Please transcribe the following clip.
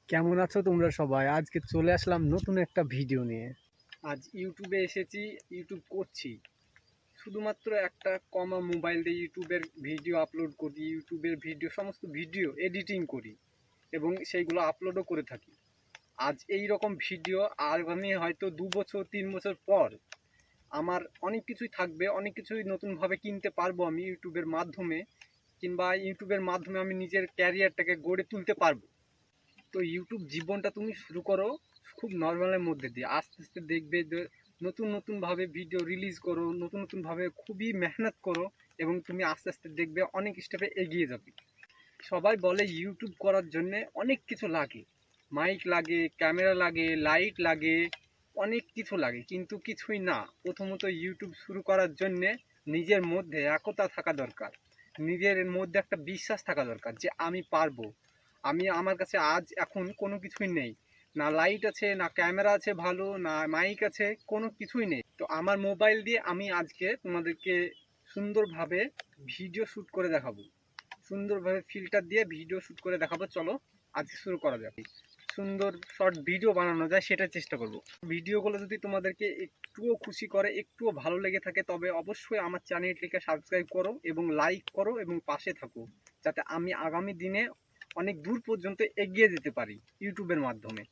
কেমন আছো তোমরা সবাই? আজকে চলে আসলাম নতুন একটা ভিডিও নিয়ে। আজ ইউটিউবে এসেছি, ইউটিউব করছি। শুধুমাত্র একটা কমা মোবাইল দিয়ে ইউটিউবের ভিডিও আপলোড করি, ইউটিউবের ভিডিও সমস্ত ভিডিও এডিটিং করি এবং সেইগুলো আপলোডও করে থাকি। আজ এই রকম ভিডিও আগামী হয়তো ২ বছর ৩ বছর পর আমার অনেক কিছুই থাকবে, অনেক কিছুই নতুনভাবে কিনতে পারবো আমি ইউটিউবের মাধ্যমে, কিংবা ইউটিউবের মাধ্যমে আমি নিজের ক্যারিয়ারটাকে গড়ে তুলতে পারবো। তো ইউটিউব জীবনটা তুমি শুরু করো খুব নর্মালের মধ্যে দিয়ে, আস্তে আস্তে দেখবে যে নতুন নতুনভাবে ভিডিও রিলিজ করো, নতুন নতুনভাবে খুবই মেহনত করো এবং তুমি আস্তে আস্তে দেখবে অনেক স্টেপে এগিয়ে যাবে। সবাই বলে ইউটিউব করার জন্যে অনেক কিছু লাগে, মাইক লাগে, ক্যামেরা লাগে, লাইট লাগে, অনেক কিছু লাগে, কিন্তু কিছুই না। প্রথমত ইউটিউব শুরু করার জন্যে নিজের মধ্যে একতা থাকা দরকার, নিজের মধ্যে একটা বিশ্বাস থাকা দরকার যে আমি পারবো। আমার কাছে আজ এখন কোনো কিছুই নেই, না লাইট আছে, না ক্যামেরা আছে ভালো, না মাইক আছে, কোনো কিছুই নেই। তো আমার মোবাইল দিয়ে আমি আজকে তোমাদেরকে সুন্দরভাবে ভিডিও শ্যুট করে দেখাবো, সুন্দরভাবে ফিল্টার দিয়ে ভিডিও শ্যুট করে দেখাবো। চলো আজকে শুরু করা যাক। সুন্দর শর্ট ভিডিও বানানো যায় সেটা চেষ্টা করব। ভিডিওগুলো যদি তোমাদেরকে একটুও খুশি করে, একটুও ভালো লেগে থাকে, তবে অবশ্যই আমার চ্যানেলটিকে সাবস্ক্রাইব করো এবং লাইক করো এবং পাশে থাকো, যাতে আমি আগামী দিনে অনেক দূর পর্যন্ত এগিয়ে যেতে পারি ইউটিউবের মাধ্যমে।